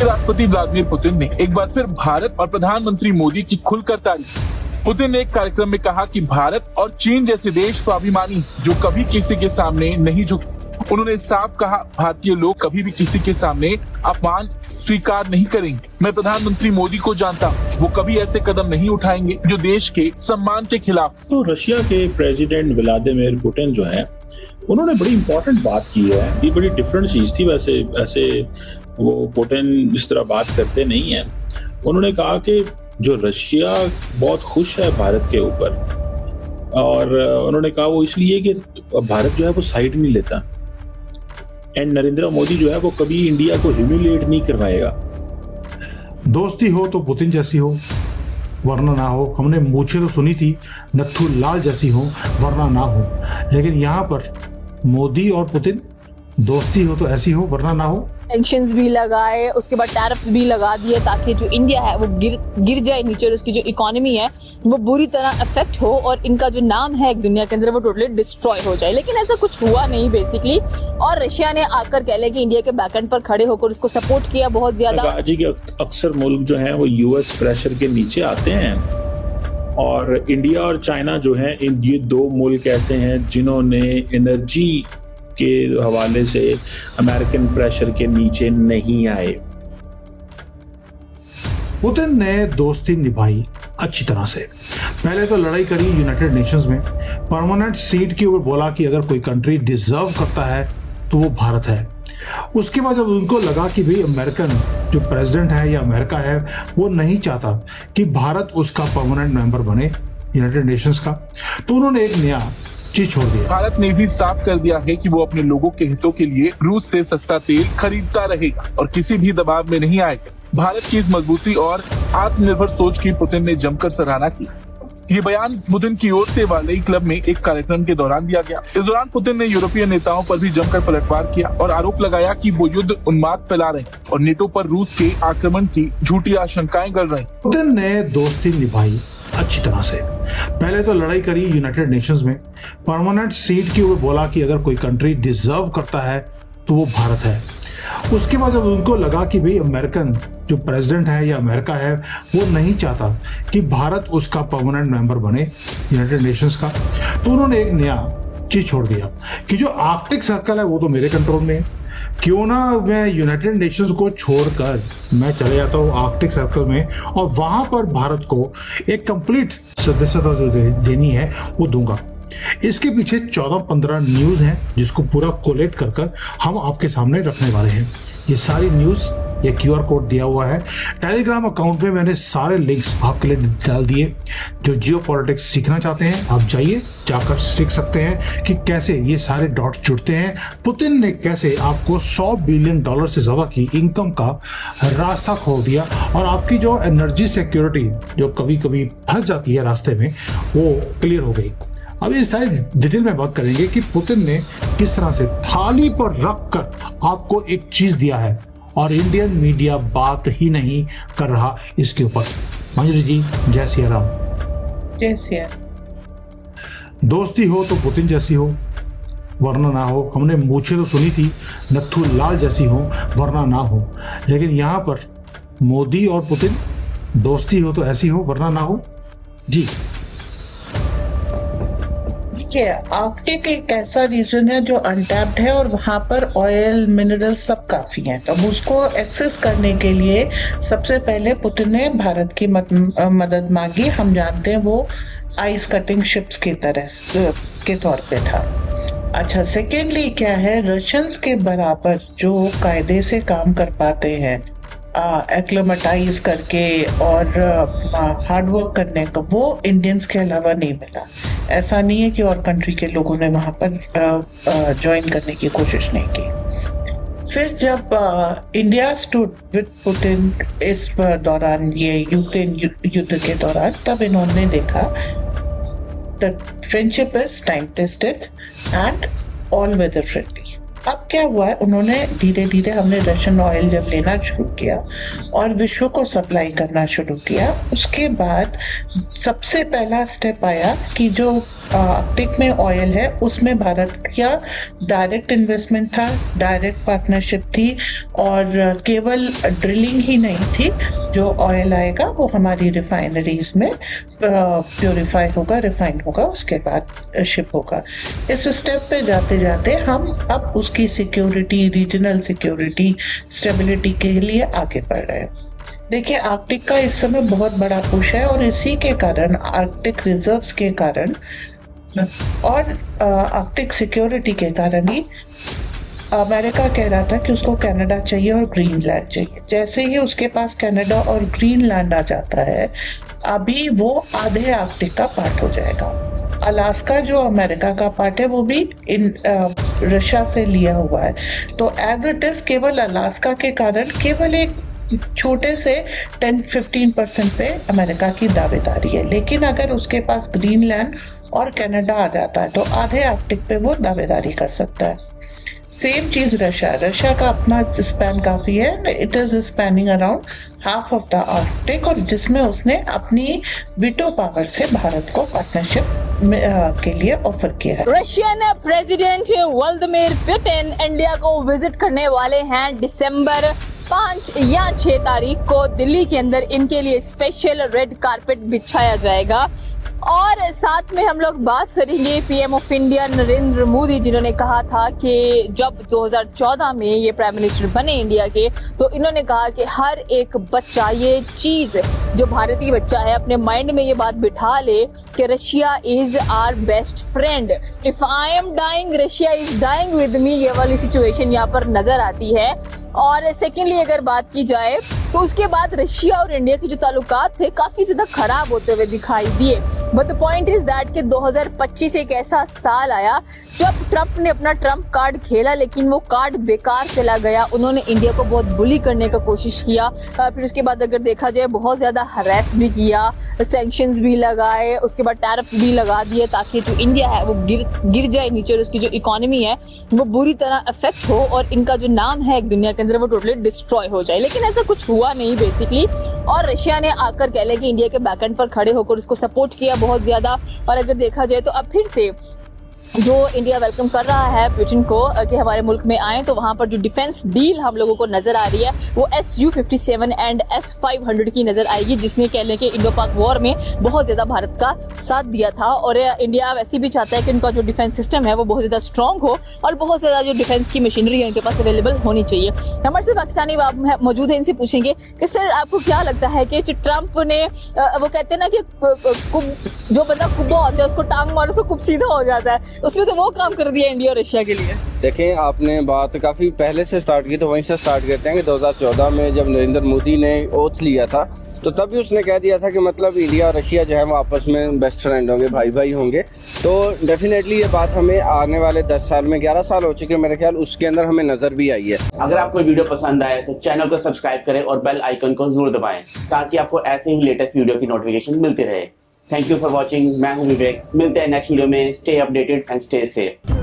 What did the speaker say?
राष्ट्रपति Vladimir Putin ने एक बार फिर भारत और प्रधानमंत्री मोदी की खुलकर तारीफ। पुतिन ने एक कार्यक्रम में कहा कि भारत और चीन जैसे देश स्वाभिमानी जो कभी किसी के सामने नहीं झुके। उन्होंने साफ कहा, भारतीय लोग कभी भी किसी के सामने अपमान स्वीकार नहीं करेंगे। मैं प्रधानमंत्री मोदी को जानता हूँ, वो कभी ऐसे कदम नहीं उठाएंगे जो देश के सम्मान के खिलाफ। तो रशिया के प्रेसिडेंट व्लादिमीर पुतिन जो है, उन्होंने बड़ी इंपॉर्टेंट बात की है। ये बड़ी डिफरेंट चीज थी। वैसे वो पुतिन इस तरह बात करते नहीं है। उन्होंने कहा कि जो रशिया बहुत खुश है भारत के ऊपर, और उन्होंने कहा वो इसलिए कि भारत जो है वो साइड नहीं लेता, एंड नरेंद्र मोदी जो है वो कभी इंडिया को ह्यूमिलिएट नहीं करवाएगा। दोस्ती हो तो पुतिन जैसी हो वरना ना हो। हमने मूछें तो सुनी थी नथु लाल जैसी हो वरना ना हो, लेकिन यहाँ पर मोदी और पुतिन दोस्ती हो तो ऐसी हो वरना ना हो। सैंक्शंस भी लगाए, उसके बाद टैरिफ्स भी लगा दिए ताकि जो इंडिया है वो गिर जाए नीचे और उसकी जो इकोनॉमी है वो बुरी तरह अफेक्ट हो और इनका जो नाम है एक दुनिया के अंदर वो टोटली डिस्ट्रॉय हो जाए। लेकिन ऐसा कुछ हुआ नहीं बेसिकली, और रशिया ने आकर कह लिया कि इंडिया के बैकएंड पर खड़े होकर उसको सपोर्ट किया बहुत ज्यादा। आज के अक्सर मुल्क जो है वो यूएस प्रेशर के नीचे आते हैं, और इंडिया और चाइना जो है ये दो मुल्क ऐसे हैं जिन्होंने एनर्जी के हवाले से अमेरिकन प्रेशर के नीचे नहीं आए। पुतिन ने दोस्ती निभाई अच्छी तरह से। पहले तो लड़ाई करी यूनाइटेड नेशंस में, परमानेंट सीट के ऊपर बोला कि अगर कोई कंट्री डिजर्व करता है तो वो भारत है। उसके बाद जब उनको लगा कि भाई अमेरिकन जो प्रेसिडेंट है या अमेरिका है वो नहीं चाहता कि भारत उसका परमानेंट मेंबर बने यूनाइटेड नेशंस का, तो उन्होंने एक नया चीज छोड़ दिया। भारत ने भी साफ कर दिया है कि वो अपने लोगों के हितों के लिए रूस से सस्ता तेल खरीदता रहेगा और किसी भी दबाव में नहीं आएगा। भारत की इस मजबूती और आत्मनिर्भर सोच की पुतिन ने जमकर सराहना की। ये बयान पुतिन की ओर से वालेई क्लब में एक कार्यक्रम के दौरान दिया गया। इस दौरान पुतिन ने यूरोपीय नेताओं पर भी जमकर पलटवार किया और आरोप लगाया कि वो युद्ध उन्माद फैला रहे हैं और नेटो पर रूस के आक्रमण की झूठी आशंकाएं कर रहे हैं। पुतिन ने दोस्ती निभाई अच्छी तरह से। पहले तो लड़ाई करी यूनाइटेड नेशंस में, परमानेंट सीट के ऊपर बोला कि अगर कोई कंट्री डिजर्व करता है तो वो भारत है। उसके बाद जब उनको लगा कि भाई अमेरिकन जो प्रेसिडेंट है या अमेरिका है वो नहीं चाहता कि भारत उसका परमानेंट मेंबर बने यूनाइटेड नेशंस का, तो उन्होंने एक नया चीज छोड़ दिया कि जो आर्कटिक सर्कल है वो तो मेरे कंट्रोल में है, क्यों ना मैं यूनाइटेड नेशंस को छोड़कर मैं चले जाता हूँ आर्कटिक सर्कल में और वहां पर भारत को एक कंप्लीट सदस्यता जो देनी है वो दूंगा। इसके पीछे 14-15 न्यूज हैं जिसको पूरा कोलेट कर हम आपके सामने रखने वाले हैं। ये सारी न्यूज, ये QR कोड दिया हुआ है टेलीग्राम अकाउंट में, मैंने सारे लिंक्स आपके लिए डाल दिए। जो जियोपॉलिटिक्स सीखना चाहते हैं आप जाइए, जाकर सीख सकते हैं कि कैसे ये सारे डॉट जुड़ते हैं। पुतिन ने कैसे आपको $100 बिलियन से ज्यादा की इनकम का रास्ता खोल दिया और आपकी जो एनर्जी सिक्योरिटी जो कभी कभी फंस जाती है रास्ते में वो क्लियर हो गई। अब इस सारी डिटेल में बात करेंगे कि पुतिन ने किस तरह से थाली पर रख कर आपको एक चीज दिया है और इंडियन मीडिया बात ही नहीं कर रहा इसके ऊपर। मंजरी जी, जय सिया राम। जय सिया। दोस्ती हो तो पुतिन जैसी हो वरना ना हो। हमने मूछें तो सुनी थी नथु लाल जैसी हो वरना ना हो, लेकिन यहाँ पर मोदी और पुतिन दोस्ती हो तो ऐसी हो वरना ना हो। जी आर्कटिक एक ऐसा रीजन है जो अनटैप्ड है और वहाँ पर ऑयल मिनरल सब काफी हैं। तो उसको एक्सेस करने के लिए सबसे पहले पुतिन ने भारत की मदद मांगी। हम जानते हैं वो आइस कटिंग शिप्स की तरह के तौर पे था। अच्छा, सेकेंडली क्या है, रशियंस के बराबर जो कायदे से काम कर पाते हैं एक्लेमेटाइज करके और हार्ड वर्क करने का, वो इंडियंस के अलावा नहीं मिला। ऐसा नहीं है कि और कंट्री के लोगों ने वहां पर ज्वाइन करने की कोशिश नहीं की। फिर जब इंडिया स्टूड विद पुतिन इस दौरान, ये यूक्रेन युद्ध के दौरान, तब इन्होंने देखा the friendship is time tested and all weather friendly. अब क्या हुआ है, उन्होंने धीरे धीरे, हमने रशियन ऑयल जब लेना शुरू किया और विश्व को सप्लाई करना शुरू किया, उसके बाद सबसे पहला स्टेप आया कि जो आर्कटिक में ऑयल है उसमें भारत का डायरेक्ट इन्वेस्टमेंट था, डायरेक्ट पार्टनरशिप थी और केवल ड्रिलिंग ही नहीं थी। जो ऑयल आएगा वो हमारी रिफाइनरीज में प्योरीफाई होगा, रिफाइन होगा, उसके बाद शिप होगा। इस स्टेप पे जाते जाते हम अब उसकी सिक्योरिटी, रीजनल सिक्योरिटी, स्टेबिलिटी के लिए आगे बढ़ रहे हैं। देखिए, आर्कटिक का इस समय बहुत बड़ा पुश है और इसी के कारण, आर्कटिक रिजर्व्स के कारण और आर्कटिक सिक्योरिटी के कारण ही अमेरिका कह रहा था कि उसको कनाडा चाहिए और ग्रीनलैंड चाहिए। जैसे ही उसके पास कनाडा और ग्रीनलैंड आ जाता है, अभी वो आधे आर्कटिक का पार्ट हो जाएगा। अलास्का जो अमेरिका का पार्ट है वो भी रशिया से लिया हुआ है। तो एज इट इज केवल अलास्का के कारण केवल एक छोटे से 10-15% पे अमेरिका की दावेदारी है, लेकिन अगर उसके पास ग्रीनलैंड और कनाडा आ जाता है तो आधे आर्कटिक पे वो दावेदारी कर सकता है। सेम चीज रशिया का अपना स्पैन काफी है, it is spanning around half of the Arctic, और जिसमें उसने अपनी वीटो पावर से भारत को पार्टनरशिप के लिए ऑफर किया है। Russian president Vladimir Putin India को विजिट करने वाले हैं दिसंबर 5 या 6 तारीख को। दिल्ली के अंदर इनके लिए स्पेशल रेड कारपेट बिछाया जाएगा और साथ में हम लोग बात करेंगे PM of India Narendra Modi, जिन्होंने कहा था कि जब 2014 में ये प्राइम मिनिस्टर बने इंडिया के, तो इन्होंने कहा कि हर एक बच्चा, ये चीज जो भारतीय बच्चा है, अपने माइंड में ये बात बिठा ले कि Russia is our best friend. If I am dying, Russia is dying with me, ये वाली सिचुएशन यहाँ पर नजर आती है। और सेकेंडली अगर बात की जाए तो उसके बाद रशिया और इंडिया के जो ताल्लुकात थे काफी ज्यादा खराब होते हुए दिखाई दिए। But the point is that कि 2025 एक ऐसा साल आया जब ट्रंप ने अपना ट्रंप कार्ड खेला, लेकिन वो कार्ड बेकार चला गया। उन्होंने इंडिया को बहुत बुली करने का कोशिश किया, फिर उसके बाद अगर देखा जाए बहुत ज्यादा हरेस भी किया, सैंक्शंस भी लगाए, उसके बाद टैरिफ्स भी लगा दिए ताकि जो इंडिया है वो गिर जाए नीचे और उसकी जो इकोनॉमी है वो बुरी तरह अफेक्ट हो और इनका जो नाम है एक दुनिया के अंदर वो टोटली डिस्ट्रॉय हो जाए। लेकिन ऐसा कुछ हुआ नहीं बेसिकली, और रशिया ने आकर कह ले कि इंडिया के बैकएंड पर खड़े होकर उसको सपोर्ट किया बहुत ज्यादा। और अगर देखा जाए तो अब फिर से जो इंडिया वेलकम कर रहा है पुतिन को कि हमारे मुल्क में आए, तो वहां पर जो डिफेंस डील हम लोगों को नजर आ रही है वो SU-57 एंड S-500 की नजर आएगी, जिसने कह लें कि इंडो पाक वॉर में बहुत ज्यादा भारत का साथ दिया था। और इंडिया वैसे भी चाहता है कि उनका जो डिफेंस सिस्टम है वो बहुत ज्यादा स्ट्रॉन्ग हो और बहुत ज्यादा जो डिफेंस की मशीनरी है उनके पास अवेलेबल होनी चाहिए। हमारे से पाकिस्तानी मौजूद है, इनसे पूछेंगे कि सर आपको क्या लगता है कि ट्रंप ने, वो कहते हैं ना कि जो बंदा कुब्बा होता है उसको टांग मारो उसको कुब सीधा हो जाता है, उसने तो वो काम कर दिया इंडिया और रशिया के लिए। देखें, आपने बात काफ़ी पहले से स्टार्ट की, तो वहीं से स्टार्ट करते हैं कि 2014 में जब नरेंद्र मोदी ने ओथ लिया था तो तभी उसने कह दिया था कि मतलब इंडिया और रशिया जो है वो आपस में बेस्ट फ्रेंड होंगे, भाई भाई होंगे। तो डेफिनेटली ये बात हमें आने वाले 10 साल में, 11 साल हो चुके हैं मेरे ख्याल, उसके अंदर हमें नज़र भी आई है। अगर आपको वीडियो पसंद आए तो चैनल को सब्सक्राइब करें और बेल आइकन को जरूर दबाएं ताकि आपको ऐसे ही लेटेस्ट वीडियो की नोटिफिकेशन मिलती रहे। Thank you for watching. मैं हूं विवेक, मिलते हैं नेक्स्ट वीडियो में। Stay updated and stay safe.